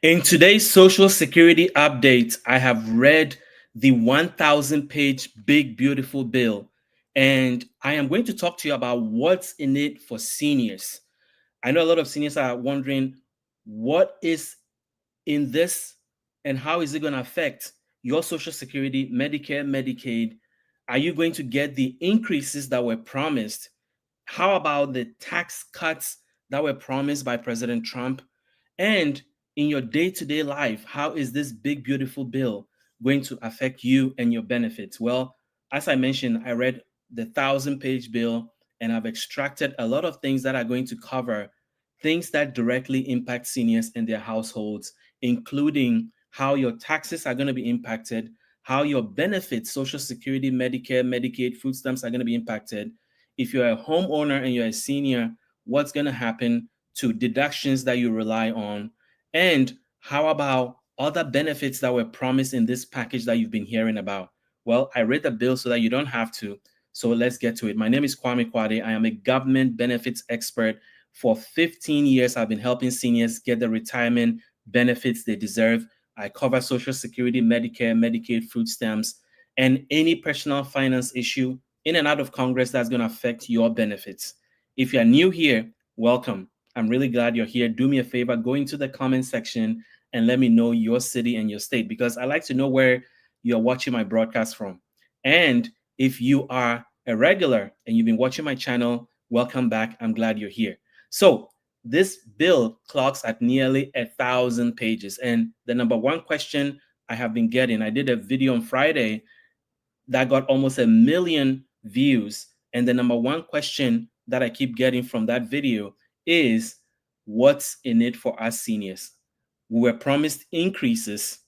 In today's Social Security update, I have read the 1,000-page big, beautiful bill, and I am going to talk to you about what's in it for seniors. I know a lot of seniors are wondering what is in this and how is it going to affect your Social Security, Medicare, Medicaid? Are you going to get the increases that were promised? How about the tax cuts that were promised by President Trump? And in your day to day life, how is this big, beautiful bill going to affect you and your benefits? Well, as I mentioned, I read the 1,000-page bill and I've extracted a lot of things that are going to cover things that directly impact seniors and their households, including how your taxes are going to be impacted, how your benefits, Social Security, Medicare, Medicaid, food stamps are going to be impacted. If you're a homeowner and you're a senior, what's going to happen to deductions that you rely on? And how about other benefits that were promised in this package that you've been hearing about? Well, I read the bill so that you don't have to. So let's get to it. My name is Kwame Kwade. I am a government benefits expert. For 15 years, I've been helping seniors get the retirement benefits they deserve. I cover Social Security, Medicare, Medicaid, food stamps, and any personal finance issue in and out of Congress that's going to affect your benefits. If you're new here, welcome. I'm really glad you're here. Do me a favor, go into the comment section and let me know your city and your state because I like to know where you're watching my broadcast from. And if you are a regular and you've been watching my channel, welcome back. I'm glad you're here. So this bill clocks at nearly 1,000 pages. And the number one question I have been getting, I did a video on Friday that got almost 1 million views. And the number one question that I keep getting from that video is what's in it for us seniors? We were promised increases.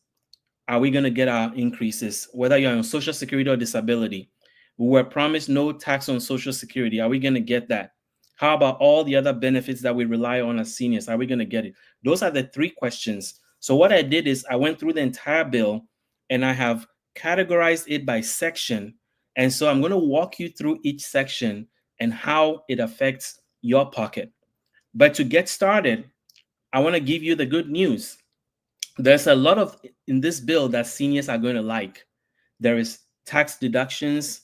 Are we going to get our increases? Whether you're on Social Security or disability, we were promised no tax on Social Security. Are we going to get that? How about all the other benefits that we rely on as seniors? Are we going to get it? Those are the three questions. So what I did is I went through the entire bill and I have categorized it by section. And so I'm going to walk you through each section and how it affects your pocket. But to get started, I want to give you the good news. There's a lot of in this bill that seniors are going to like. There is tax deductions,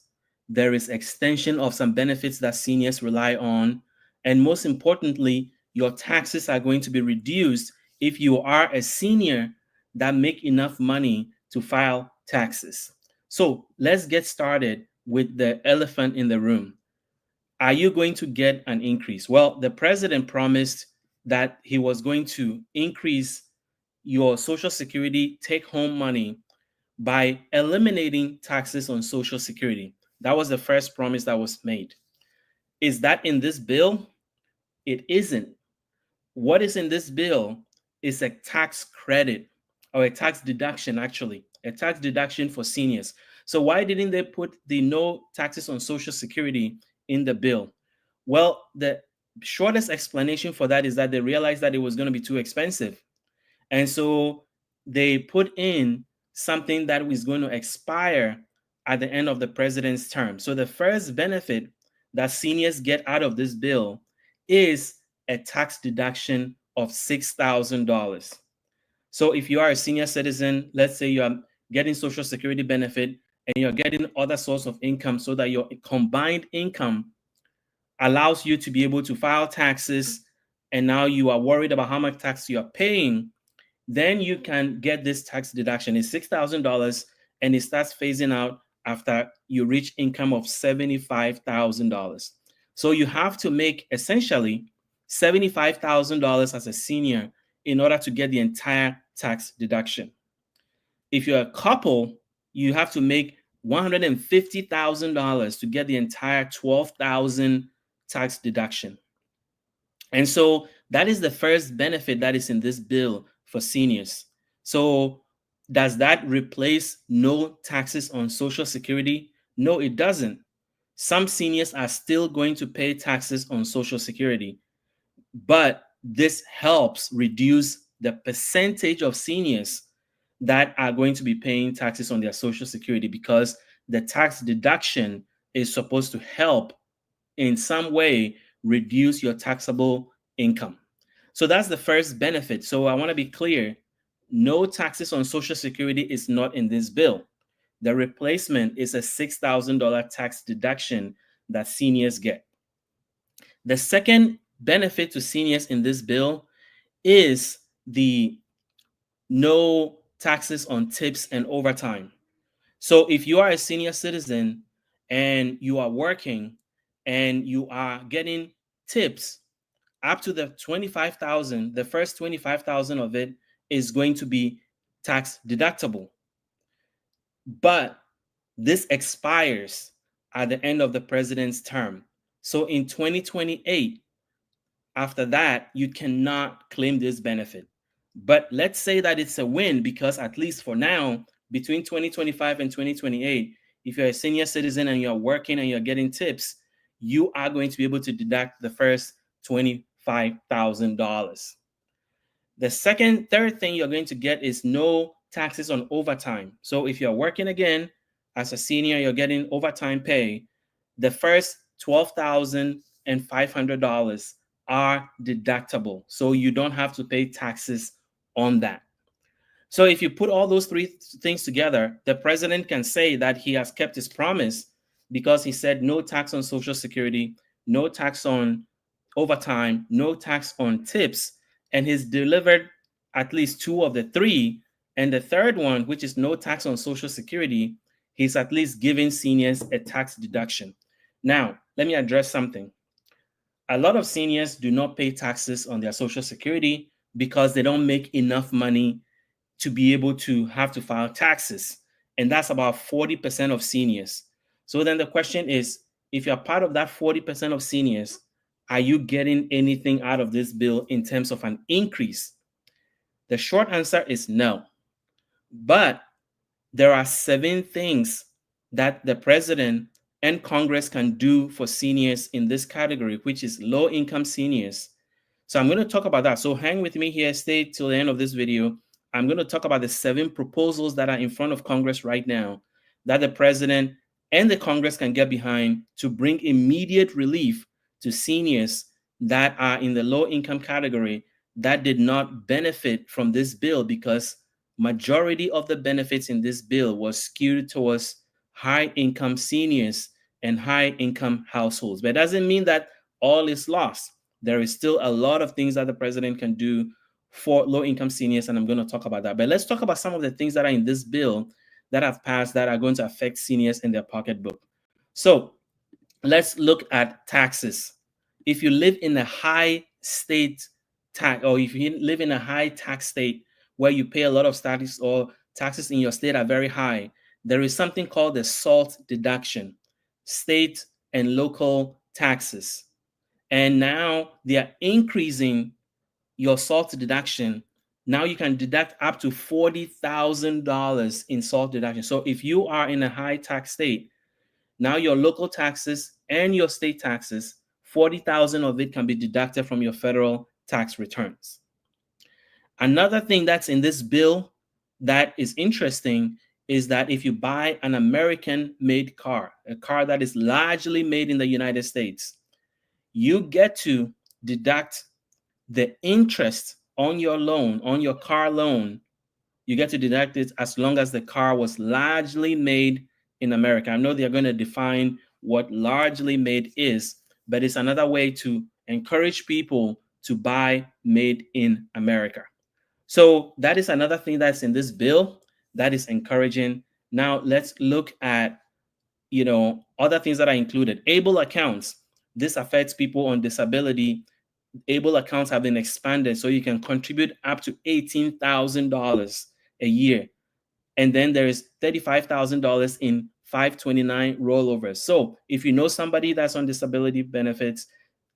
there is extension of some benefits that seniors rely on, and most importantly, your taxes are going to be reduced if you are a senior that make enough money to file taxes. So let's get started with the elephant in the room. Are you going to get an increase? Well, the president promised that he was going to increase your Social Security take-home money by eliminating taxes on Social Security. That was the first promise that was made. Is that in this bill? It isn't. What is in this bill is a tax credit or a tax deduction, actually, a tax deduction for seniors. So why didn't they put the no taxes on Social Security in the bill? Well, the shortest explanation for that is that they realized that it was going to be too expensive. And so they put in something that was going to expire at the end of the president's term. So the first benefit that seniors get out of this bill is a tax deduction of $6,000. So if you are a senior citizen, let's say you are getting Social Security benefit and you're getting other source of income so that your combined income allows you to be able to file taxes, and now you are worried about how much tax you are paying, then you can get this tax deduction. It's $6,000 and it starts phasing out after you reach income of $75,000. So you have to make essentially $75,000 as a senior in order to get the entire tax deduction. If you're a couple, you have to make $150,000 to get the entire $12,000 tax deduction. And so that is the first benefit that is in this bill for seniors. So does that replace no taxes on Social Security? No, it doesn't. Some seniors are still going to pay taxes on Social Security, but this helps reduce the percentage of seniors that are going to be paying taxes on their Social Security because the tax deduction is supposed to help in some way reduce your taxable income. So that's the first benefit. So I want to be clear. No taxes on Social Security is not in this bill. The replacement is a $6,000 tax deduction that seniors get. The second benefit to seniors in this bill is the no taxes on tips and overtime. So if you are a senior citizen and you are working and you are getting tips up to the 25,000, the first 25,000 of it is going to be tax deductible. But this expires at the end of the president's term. So in 2028, after that, you cannot claim this benefit. But let's say that it's a win, because at least for now, between 2025 and 2028, if you're a senior citizen and you're working and you're getting tips, you are going to be able to deduct the first $25,000. The third thing you're going to get is no taxes on overtime. So if you're working again as a senior, you're getting overtime pay, the first $12,500 are deductible. So you don't have to pay taxes on that. So if you put all those three things together, the president can say that he has kept his promise, because he said no tax on Social Security, no tax on overtime, no tax on tips, and he's delivered at least two of the three. And the third one, which is no tax on Social Security, he's at least giving seniors a tax deduction. Now, let me address something. A lot of seniors do not pay taxes on their Social Security because they don't make enough money to be able to have to file taxes. And that's about 40% of seniors. So then the question is, if you're part of that 40% of seniors, are you getting anything out of this bill in terms of an increase? The short answer is no. But there are 7 things that the president and Congress can do for seniors in this category, which is low-income seniors. So I'm going to talk about that. So hang with me here, stay till the end of this video. I'm going to talk about the 7 proposals that are in front of Congress right now that the president and the Congress can get behind to bring immediate relief to seniors that are in the low-income category that did not benefit from this bill, because majority of the benefits in this bill was skewed towards high-income seniors and high-income households. But it doesn't mean that all is lost. There is still a lot of things that the president can do for low-income seniors, and I'm going to talk about that. But let's talk about some of the things that are in this bill that have passed that are going to affect seniors in their pocketbook. So let's look at taxes. If you live in a high state tax, or if you live in a high tax state where you pay a lot of taxes, or taxes in your state are very high, there is something called the SALT deduction, state and local taxes. And now they are increasing your SALT deduction. Now you can deduct up to $40,000 in SALT deduction. So if you are in a high tax state, now your local taxes and your state taxes, 40,000 of it can be deducted from your federal tax returns. Another thing that's in this bill that is interesting is that if you buy an American-made car, a car that is largely made in the United States, you get to deduct the interest on your loan, on your car loan. You get to deduct it as long as the car was largely made in America. I know they're going to define what largely made is, but it's another way to encourage people to buy made in America. So that is another thing that's in this bill that is encouraging. Now let's look at, other things that are included. ABLE accounts. This affects people on disability. ABLE accounts have been expanded, so you can contribute up to $18,000 a year. And then there is $35,000 in 529 rollovers. So if you know somebody that's on disability benefits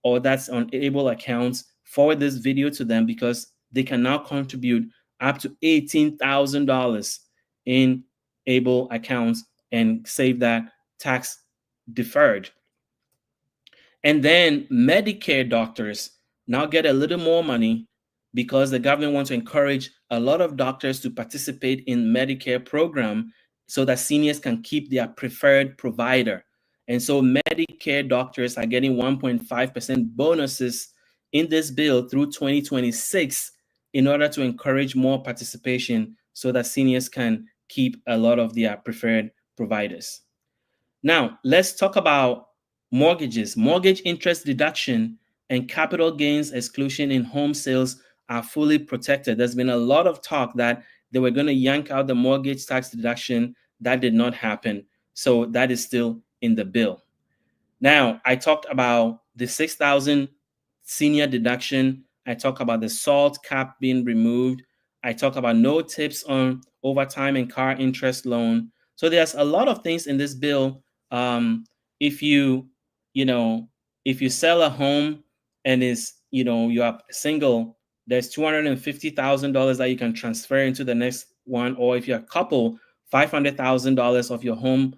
or that's on ABLE accounts, forward this video to them, because they can now contribute up to $18,000 in ABLE accounts and save that tax deferred. And then Medicare doctors now get a little more money because the government wants to encourage a lot of doctors to participate in Medicare program so that seniors can keep their preferred provider. And so Medicare doctors are getting 1.5% bonuses in this bill through 2026 in order to encourage more participation so that seniors can keep a lot of their preferred providers. Now, let's talk about mortgages. Mortgage interest deduction and capital gains exclusion in home sales are fully protected. There's been a lot of talk that they were going to yank out the mortgage tax deduction. That did not happen. So that is still in the bill. Now, I talked about the 6,000 senior deduction. I talked about the SALT cap being removed. I talked about no tips on overtime and car interest loan. So there's a lot of things in this bill. If you, you know, if you sell a home and you are single, there's $250,000 that you can transfer into the next one. Or if you're a couple, $500,000 of your home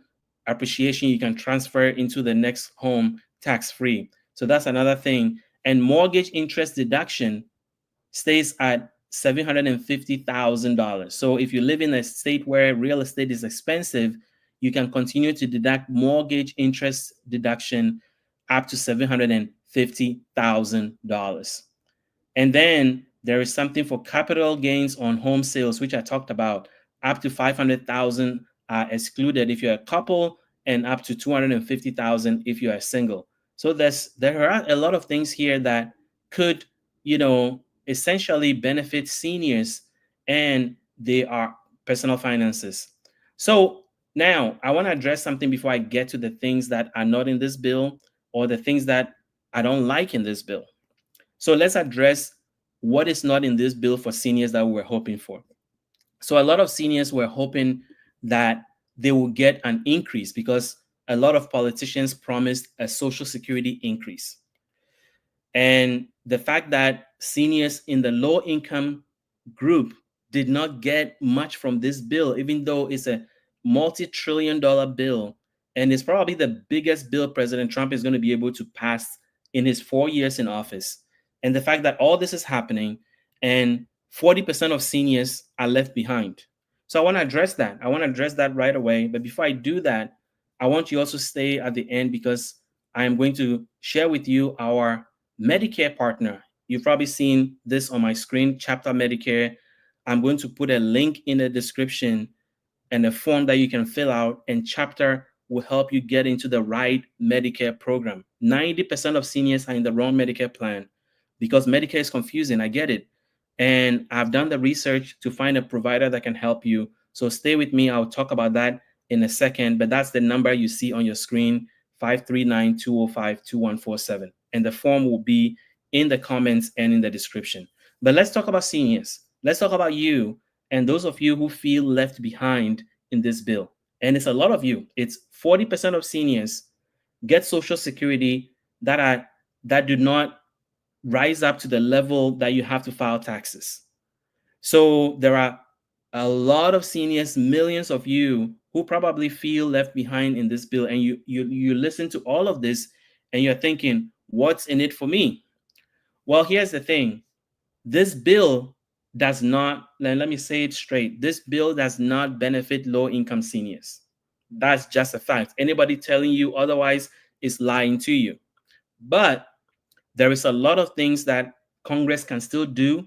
appreciation you can transfer into the next home tax-free. So that's another thing. And mortgage interest deduction stays at $750,000. So if you live in a state where real estate is expensive, you can continue to deduct mortgage interest deduction up to $750,000. And then there is something for capital gains on home sales, which I talked about. Up to $500,000 are excluded if you're a couple, and up to $250,000 if you are single. So there are a lot of things here that could, essentially benefit seniors, and they are personal finances. So now I want to address something before I get to the things that are not in this bill or the things that I don't like in this bill. So let's address what is not in this bill for seniors that we're hoping for. So a lot of seniors were hoping that they will get an increase because a lot of politicians promised a Social Security increase. And the fact that seniors in the low income group did not get much from this bill, even though it's a multi-trillion-dollar bill, and it's probably the biggest bill President Trump is going to be able to pass in his 4 years in office. And the fact that all this is happening and 40% of seniors are left behind. So I want to address that. I want to address that right away. But before I do that, I want you also to stay at the end because I am going to share with you our Medicare partner. You've probably seen this on my screen, Chapter Medicare. I'm going to put a link in the description and a form that you can fill out, and Chapter will help you get into the right Medicare program. 90% of seniors are in the wrong Medicare plan because Medicare is confusing. I get it. And I've done the research to find a provider that can help you. So stay with me. I'll talk about that in a second, but that's the number you see on your screen, 539-205-2147. And the form will be in the comments and in the description. But let's talk about seniors. Let's talk about you and those of you who feel left behind in this bill. And it's a lot of you. It's 40% of seniors get Social Security that do not rise up to the level that you have to file taxes. So there are a lot of seniors, millions of you, who probably feel left behind in this bill. And you listen to all of this and you're thinking, what's in it for me? Well, here's the thing. This bill does not, let me say it straight. This bill does not benefit low-income seniors. That's just a fact. Anybody telling you otherwise is lying to you. But there is a lot of things that Congress can still do.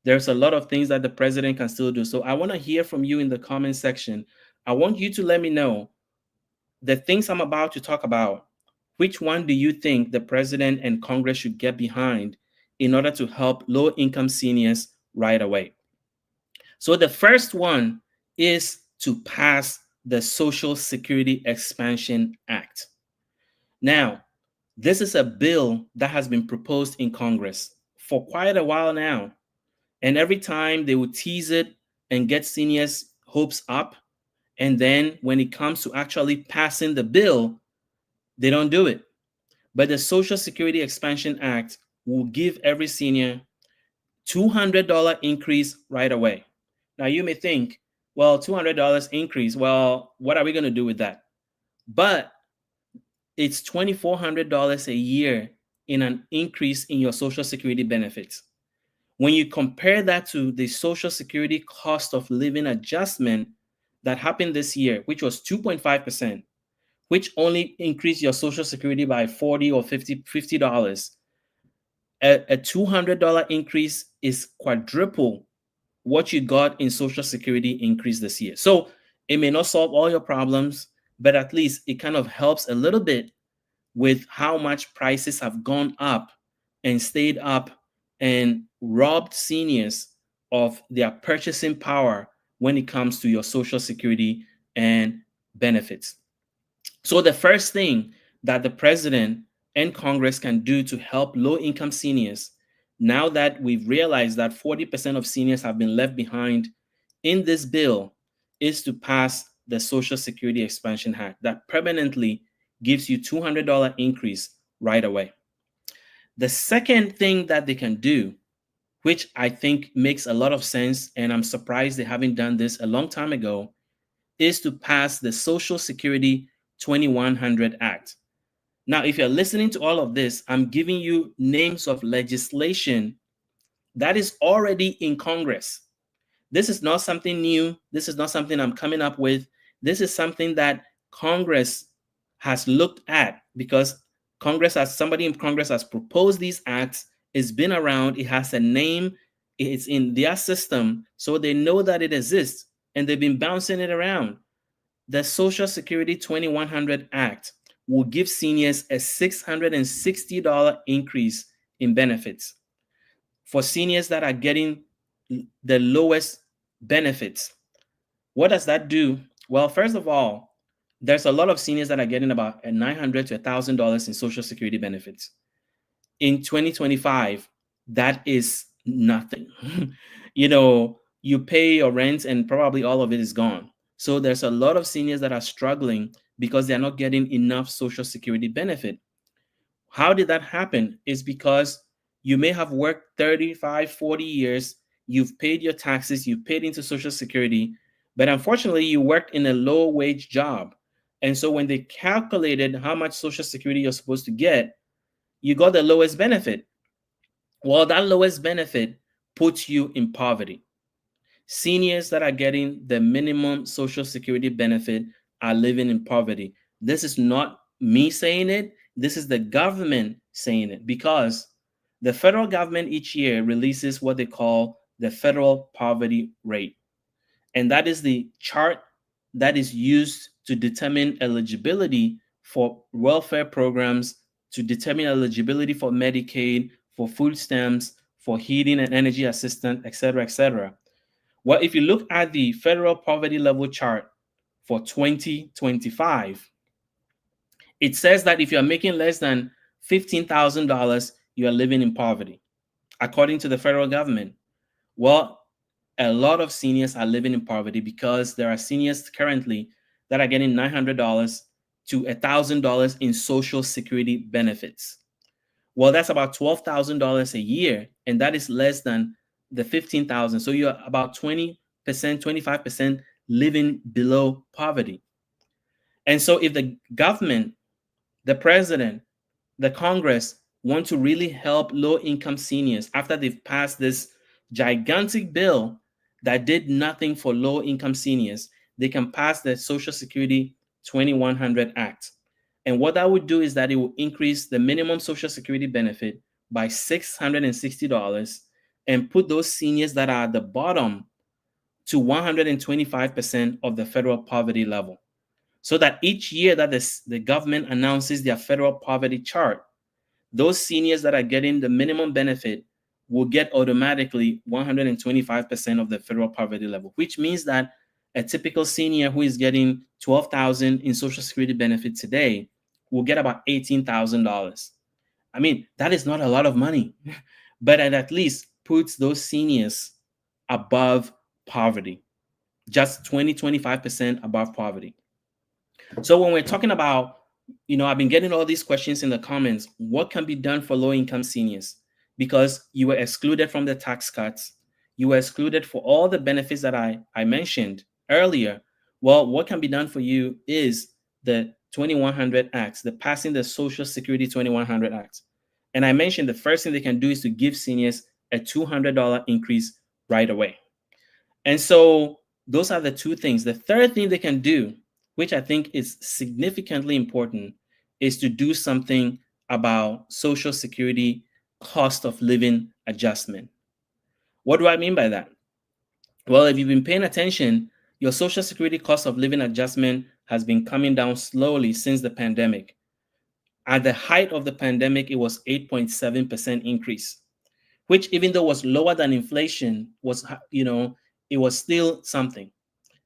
There's a lot of things that the president can still do. So I want to hear from you in the comment section. I want you to let me know the things I'm about to talk about. Which one do you think the president and Congress should get behind in order to help low-income seniors right away? So the first one is to pass the Social Security Expansion Act. Now, this is a bill that has been proposed in Congress for quite a while now. And every time they will tease it and get seniors' hopes up. And then when it comes to actually passing the bill, they don't do it. But the Social Security Expansion Act will give every senior $200 increase right away. Now you may think, well, $200 increase, well, what are we going to do with that? But it's $2,400 a year in an increase in your Social Security benefits. When you compare that to the Social Security cost of living adjustment that happened this year, which was 2.5%, which only increased your Social Security by $40 or $50, a $200 increase is quadruple what you got in Social Security increase this year. So it may not solve all your problems, but at least it kind of helps a little bit with how much prices have gone up and stayed up and robbed seniors of their purchasing power when it comes to your Social Security and benefits. So the first thing that the president and Congress can do to help low-income seniors, now that we've realized that 40% of seniors have been left behind in this bill, is to pass the Social Security Expansion Act that permanently gives you $200 increase right away. The second thing that they can do, which I think makes a lot of sense, and I'm surprised they haven't done this a long time ago, is to pass the Social Security 2100 Act. Now, if you're listening to all of this, I'm giving you names of legislation that is already in Congress. This is not something new. This is not something I'm coming up with. This is something that Congress has looked at because somebody in Congress has proposed these acts. It's been around. It has a name. It's in their system. So they know that it exists and they've been bouncing it around. The Social Security 2100 Act will give seniors a $660 increase in benefits. For seniors that are getting the lowest benefits, what does that do? Well, first of all, there's a lot of seniors that are getting about $900 to $1,000 in Social Security benefits. In 2025, that is nothing. You pay your rent and probably all of it is gone. So there's a lot of seniors that are struggling because they're not getting enough Social Security benefit. How did that happen? It's because you may have worked 35, 40 years, you've paid your taxes, you've paid into Social Security, but unfortunately you worked in a low wage job. And so when they calculated how much Social Security you're supposed to get, you got the lowest benefit. Well, that lowest benefit puts you in poverty. Seniors that are getting the minimum Social Security benefit are living in poverty. This is not me saying it. This is the government saying it because the federal government each year releases what they call the federal poverty rate. And that is the chart that is used to determine eligibility for welfare programs, to determine eligibility for Medicaid, for food stamps, for heating and energy assistance, et cetera, et cetera. Well, if you look at the federal poverty level chart for 2025, it says that if you're making less than $15,000, you are living in poverty, according to the federal government. Well, a lot of seniors are living in poverty because there are seniors currently that are getting $900 to $1,000 in Social Security benefits. Well, that's about $12,000 a year, and that is less than the $15,000. So you're about 20%, 25% living below poverty. And so if the government, the president, the Congress want to really help low-income seniors after they've passed this gigantic bill that did nothing for low-income seniors, they can pass the Social Security 2100 Act. And what that would do is that it will increase the minimum Social Security benefit by $660 and put those seniors that are at the bottom to 125% of the federal poverty level. So that each year that the government announces their federal poverty chart, those seniors that are getting the minimum benefit will get automatically 125% of the federal poverty level, which means that a typical senior who is getting $12,000 in Social Security benefit today will get about $18,000. I mean, that is not a lot of money, but it at least puts those seniors above poverty, just 25% above poverty. So when we're talking about, I've been getting all these questions in the comments, what can be done for low-income seniors? Because you were excluded from the tax cuts, you were excluded for all the benefits that I mentioned earlier. Well, what can be done for you is the 2100 Acts, the passing the Social Security 2100 Acts. And I mentioned the first thing they can do is to give seniors a $200 increase right away. And so those are the two things. The third thing they can do, which I think is significantly important, is to do something about Social Security cost of living adjustment. What do I mean by that? Well, if you've been paying attention, your Social Security cost of living adjustment has been coming down slowly since the pandemic. At the height of the pandemic, it was 8.7% increase, which even though was lower than inflation, was, it was still something.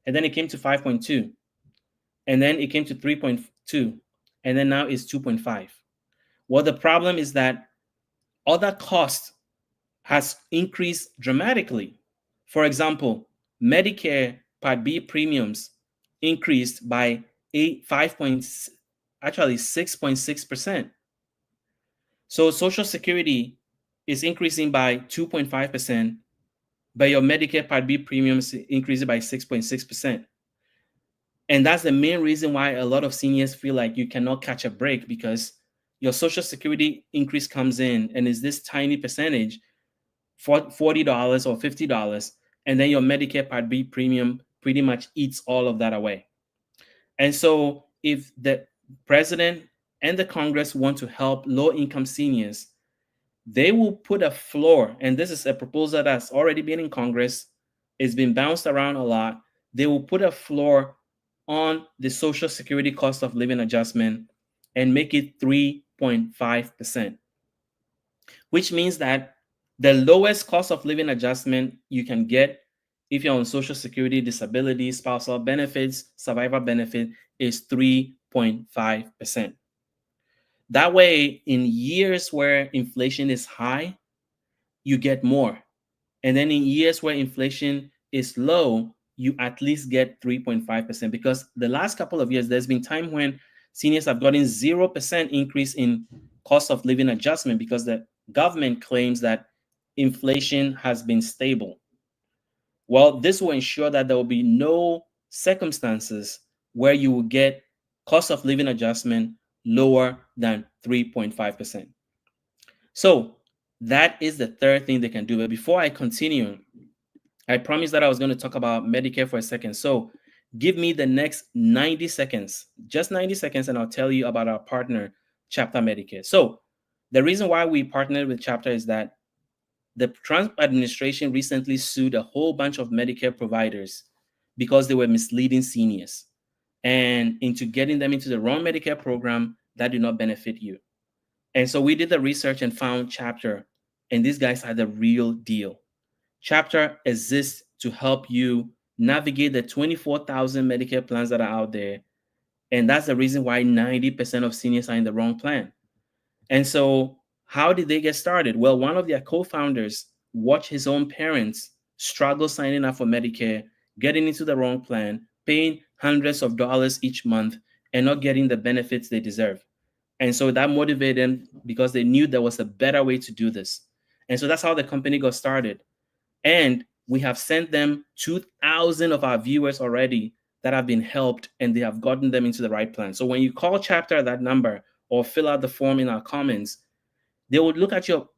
And then it came to 5.2, and then it came to 3.2, and then now it's 2.5. Well, the problem is that other costs has increased dramatically. For example, Medicare Part B premiums increased by 6.6%. So Social Security is increasing by 2.5%, but your Medicare Part B premiums increasing by 6.6%. And that's the main reason why a lot of seniors feel like you cannot catch a break, because your Social Security increase comes in and is this tiny percentage, $40 or $50, and then your Medicare Part B premium pretty much eats all of that away. And so if the president and the Congress want to help low-income seniors, they will put a floor, and this is a proposal that's already been in Congress. It's been bounced around a lot. They will put a floor on the Social Security cost of living adjustment and make it 3.5%, which means that the lowest cost of living adjustment you can get if you're on Social Security, disability, spousal benefits, survivor benefit is 3.5%. That way, in years where inflation is high, you get more. And then in years where inflation is low, you at least get 3.5%, because the last couple of years, there's been time when seniors have gotten 0% increase in cost of living adjustment because the government claims that inflation has been stable. Well, this will ensure that there will be no circumstances where you will get cost of living adjustment lower than 3.5%. So that is the third thing they can do. But before I continue, I promised that I was going to talk about Medicare for a second. So give me the next 90 seconds, just 90 seconds, and I'll tell you about our partner, Chapter Medicare. So the reason why we partnered with Chapter is that the Trump administration recently sued a whole bunch of Medicare providers because they were misleading seniors and into getting them into the wrong Medicare program that did not benefit you. And so we did the research and found Chapter, and these guys are the real deal. Chapter exists to help you navigate the 24,000 Medicare plans that are out there. And that's the reason why 90% of seniors are in the wrong plan. And so how did they get started? Well, one of their co-founders watched his own parents struggle signing up for Medicare, getting into the wrong plan, paying hundreds of dollars each month, and not getting the benefits they deserve. And so that motivated them because they knew there was a better way to do this. And so that's how the company got started. And we have sent them 2,000 of our viewers already that have been helped, and they have gotten them into the right plan. So when you call Chapter that number or fill out the form in our comments, they would look at your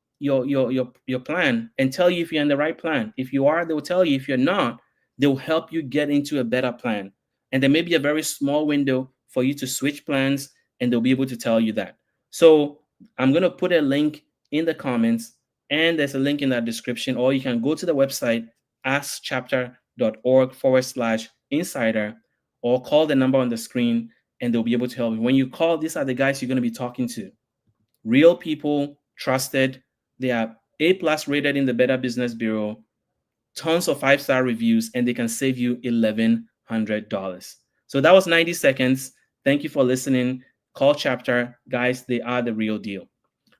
plan and tell you if you're in the right plan. If you are, they will tell you. If you're not, they'll help you get into a better plan. And there may be a very small window for you to switch plans, and they'll be able to tell you that. So I'm going to put a link in the comments, and there's a link in that description, or you can go to the website askchapter.org/insider, or call the number on the screen, and they'll be able to help you. When you call, these are the guys you're going to be talking to. Real people, trusted. They are A+ rated in the Better Business Bureau, tons of 5-star reviews, and they can save you $1,100. So that was 90 seconds. Thank you for listening. Call Chapter. Guys, they are the real deal.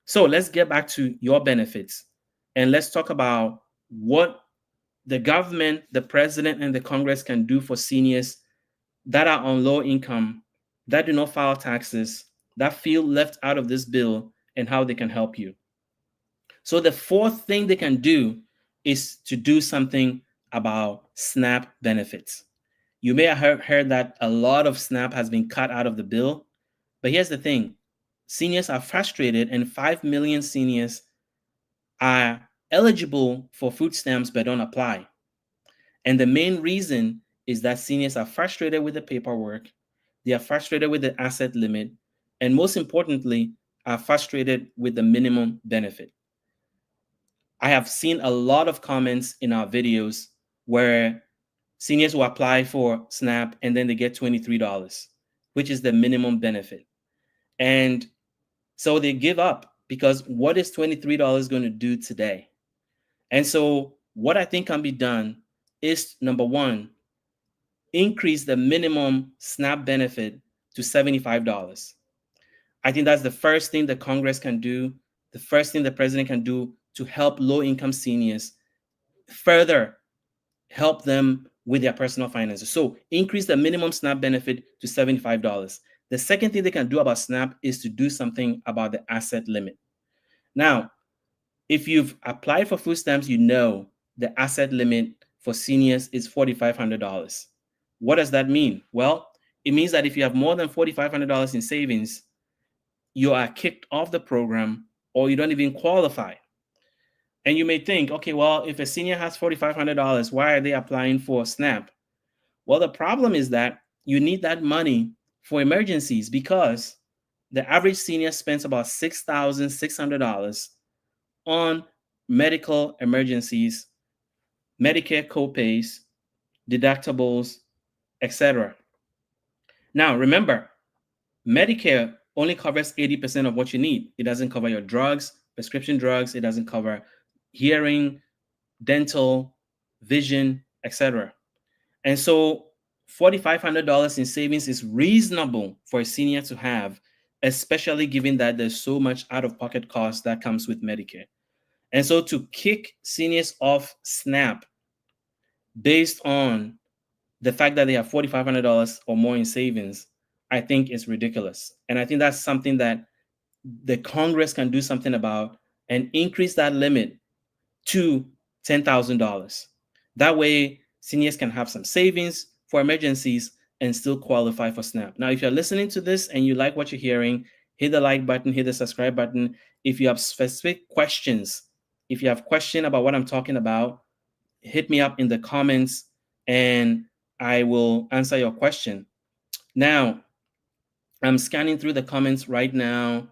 So let's get back to your benefits, and let's talk about what the government, the president, and the Congress can do for seniors that are on low income, that do not file taxes, that feel left out of this bill, and how they can help you. So the fourth thing they can do is to do something about SNAP benefits. You may have heard that a lot of SNAP has been cut out of the bill, but here's the thing. Seniors are frustrated, and 5 million seniors are eligible for food stamps but don't apply. And the main reason is that seniors are frustrated with the paperwork, they are frustrated with the asset limit, and most importantly, are frustrated with the minimum benefit. I have seen a lot of comments in our videos where seniors will apply for SNAP and then they get $23, which is the minimum benefit. And so they give up because what is $23 going to do today? And so what I think can be done is, number one, increase the minimum SNAP benefit to $75. I think that's the first thing the Congress can do, the first thing the president can do to help low-income seniors further help them with their personal finances. So increase the minimum SNAP benefit to $75. The second thing they can do about SNAP is to do something about the asset limit. Now, if you've applied for food stamps, you know the asset limit for seniors is $4,500. What does that mean? Well, it means that if you have more than $4,500 in savings, you are kicked off the program or you don't even qualify. And you may think, okay, well, if a senior has $4,500, why are they applying for SNAP? Well, the problem is that you need that money for emergencies because the average senior spends about $6,600 on medical emergencies, Medicare copays, deductibles, etc. Now, remember, Medicare only covers 80% of what you need. It doesn't cover your drugs, prescription drugs. It doesn't cover hearing, dental, vision, etc. And so $4,500 in savings is reasonable for a senior to have, especially given that there's so much out-of-pocket cost that comes with Medicare. And so to kick seniors off SNAP based on the fact that they have $4,500 or more in savings, I think is ridiculous. And I think that's something that the Congress can do something about and increase that limit to $10,000. That way, seniors can have some savings for emergencies and still qualify for SNAP. Now, if you're listening to this and you like what you're hearing, hit the like button, hit the subscribe button. If you have specific questions, if you have questions about what I'm talking about, hit me up in the comments and I will answer your question. Now, I'm scanning through the comments right now.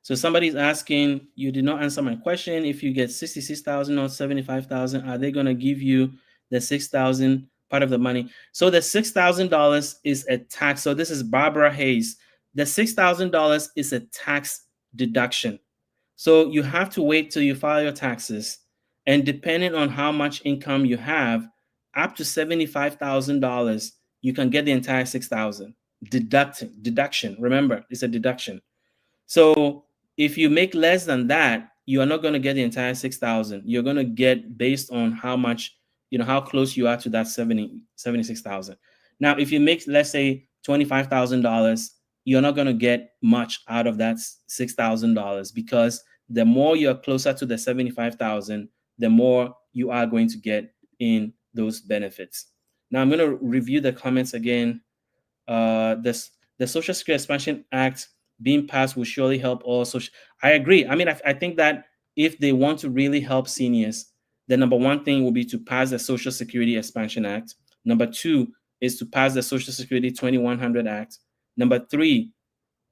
So somebody's asking, you did not answer my question. If you get 66,000 or 75,000, are they going to give you the 6,000 part of the money? So the $6,000 is a tax. So this is Barbara Hayes. The $6,000 is a tax deduction. So you have to wait till you file your taxes. And depending on how much income you have, up to $75,000, you can get the entire 6,000 deduction. Remember, it's a deduction. So if you make less than that, you are not going to get the entire 6,000. You're going to get based on how much, how close you are to that 76,000. Now, if you make, let's say, $25,000, you're not going to get much out of that $6,000 because the more you're closer to the 75,000, the more you are going to get in those benefits. Now, I'm going to review the comments again. The Social Security Expansion Act being passed will surely help all social. I agree. I mean, I think that if they want to really help seniors, the number one thing will be to pass the Social Security Expansion Act. Number two is to pass the Social Security 2100 Act. Number three,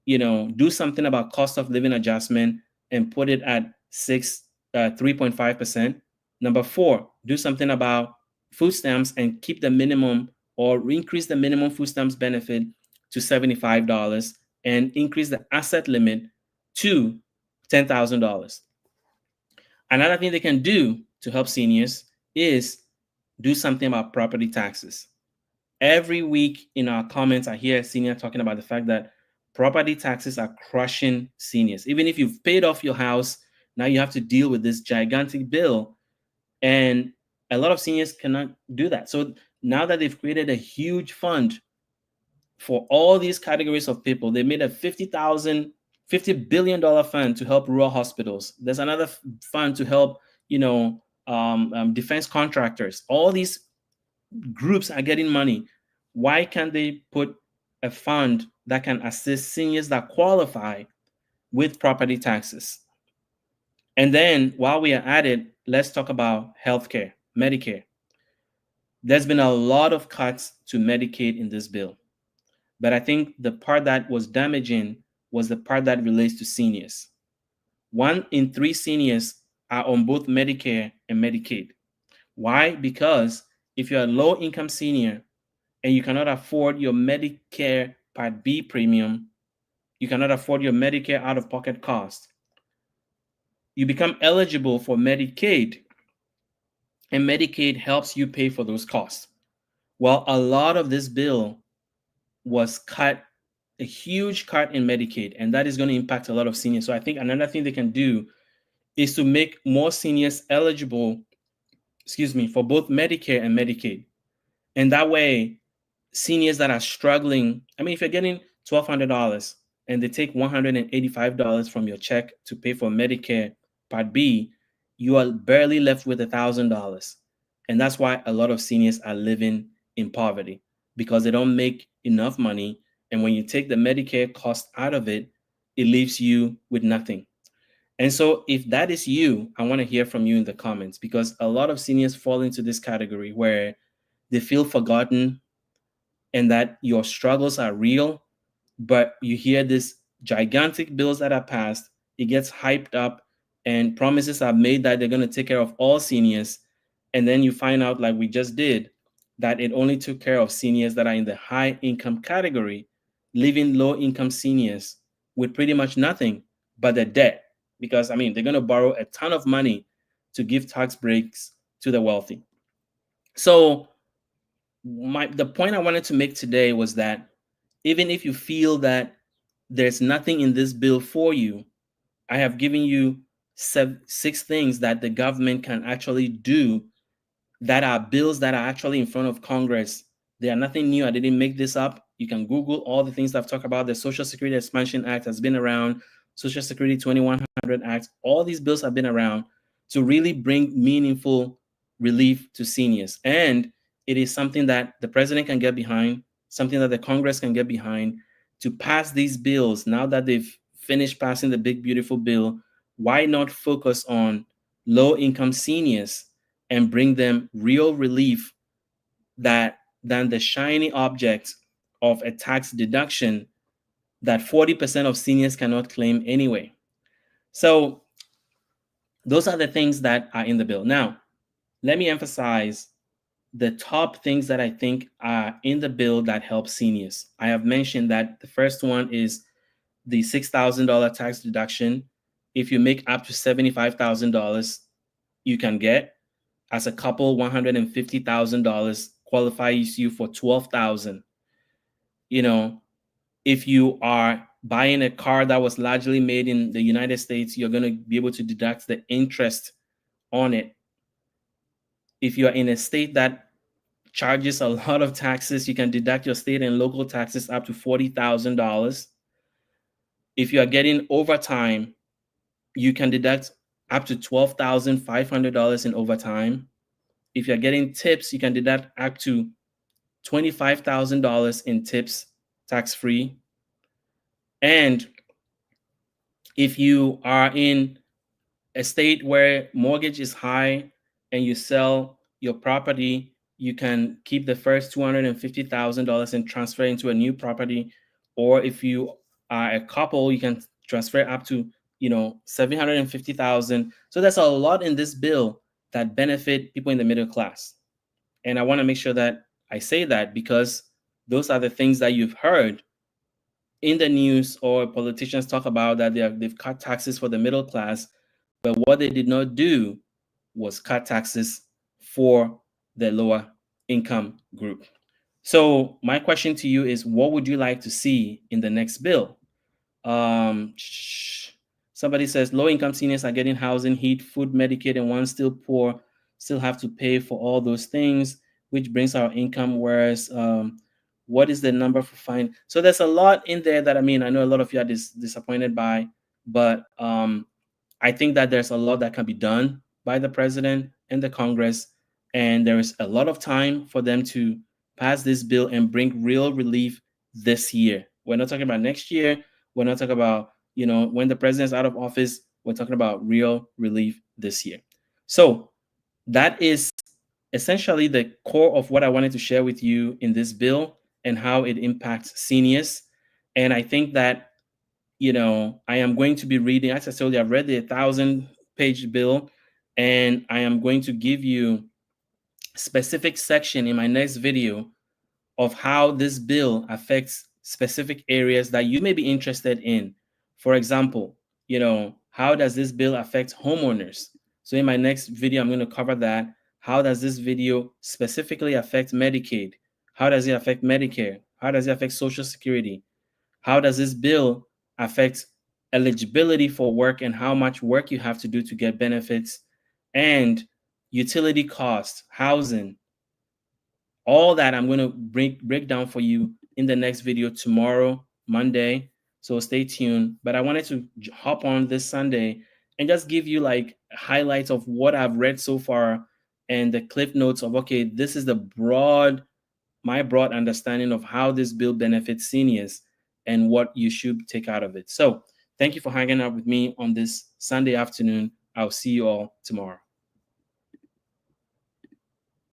do something about cost of living adjustment and put it at 3.5%. Number four, do something about food stamps and keep the minimum or increase the minimum food stamps benefit to $75 and increase the asset limit to $10,000. Another thing they can do to help seniors is do something about property taxes. Every week in our comments, I hear a senior talking about the fact that property taxes are crushing seniors. Even if you've paid off your house, now you have to deal with this gigantic bill. And a lot of seniors cannot do that. So now that they've created a huge fund for all these categories of people, they made a $50 billion fund to help rural hospitals. There's another fund to help, defense contractors. All these groups are getting money. Why can't they put a fund that can assist seniors that qualify with property taxes? And then while we are at it, let's talk about healthcare, Medicare. There's been a lot of cuts to Medicaid in this bill. But I think the part that was damaging was the part that relates to seniors. 1 in 3 seniors are on both Medicare and Medicaid. Why? Because if you're a low income senior and you cannot afford your Medicare Part B premium, you cannot afford your Medicare out of pocket cost, you become eligible for Medicaid, and Medicaid helps you pay for those costs. Well, a lot of this bill was cut, a huge cut in Medicaid, and that is going to impact a lot of seniors. So I think another thing they can do is to make more seniors eligible, for both Medicare and Medicaid. And that way, seniors that are struggling, I mean, if you're getting $1,200 and they take $185 from your check to pay for Medicare Part B, you are barely left with $1,000. And that's why a lot of seniors are living in poverty, because they don't make enough money. And when you take the Medicare cost out of it, it leaves you with nothing. And so if that is you, I want to hear from you in the comments, because a lot of seniors fall into this category where they feel forgotten and that your struggles are real, but you hear these gigantic bills that are passed, it gets hyped up, and promises are made that they're going to take care of all seniors. And then you find out, like we just did, that it only took care of seniors that are in the high income category, leaving low income seniors with pretty much nothing but the debt. Because, I mean, they're going to borrow a ton of money to give tax breaks to the wealthy. So, the point I wanted to make today was that even if you feel that there's nothing in this bill for you, I have given you 6 things that the government can actually do, that are bills that are actually in front of Congress. They are nothing new. I didn't make this up. You can Google all the things I've talked about. The Social Security Expansion Act has been around, Social Security 2100 Act. All these bills have been around to really bring meaningful relief to seniors. And it is something that the president can get behind, something that the Congress can get behind to pass these bills. Now that they've finished passing the big, beautiful bill, why not focus on low income seniors and bring them real relief than the shiny object of a tax deduction that 40% of seniors cannot claim anyway. So those are the things that are in the bill. Now, let me emphasize the top things that I think are in the bill that help seniors. I have mentioned that the first one is the $6,000 tax deduction. If you make up to $75,000, you can get. As a couple, $150,000 qualifies you for $12,000. You know, if you are buying a car that was largely made in the United States, you're going to be able to deduct the interest on it. If you're in a state that charges a lot of taxes, you can deduct your state and local taxes up to $40,000. If you are getting overtime, you can deduct up to $12,500 in overtime. If you're getting tips, you can deduct up to $25,000 in tips tax-free. And if you are in a state where mortgage is high and you sell your property, you can keep the first $250,000 and transfer into a new property. Or if you are a couple, you can transfer up to, $750,000. So there's a lot in this bill that benefit people in the middle class. And I want to make sure that I say that, because those are the things that you've heard in the news or politicians talk about, that they've cut taxes for the middle class. But what they did not do was cut taxes for the lower income group. So my question to you is, what would you like to see in the next bill? Somebody says low-income seniors are getting housing, heat, food, Medicaid, and one still poor, still have to pay for all those things, which brings our income. Whereas, what is the number for fine? So there's a lot in there that, I know a lot of you are disappointed by, but I think that there's a lot that can be done by the president and the Congress, and there is a lot of time for them to pass this bill and bring real relief this year. We're not talking about next year. We're not talking about, when the president's out of office. We're talking about real relief this year. So that is essentially the core of what I wanted to share with you in this bill. and how it impacts seniors. And I think that, I am going to be reading, as I told you, I've read the 1,000-page bill, and I am going to give you specific section in my next video of how this bill affects specific areas that you may be interested in. For example, how does this bill affect homeowners? So in my next video, I'm going to cover that. How does this video specifically affect Medicaid? How does it affect Medicare? How does it affect Social Security? How does this bill affect eligibility for work and how much work you have to do to get benefits, and utility costs, housing? All that I'm going to break down for you in the next video tomorrow, Monday. So stay tuned. But I wanted to hop on this Sunday and just give you like highlights of what I've read so far and the cliff notes of, okay, this is my broad understanding of how this bill benefits seniors and what you should take out of it. So thank you for hanging out with me on this Sunday afternoon. I'll see you all tomorrow.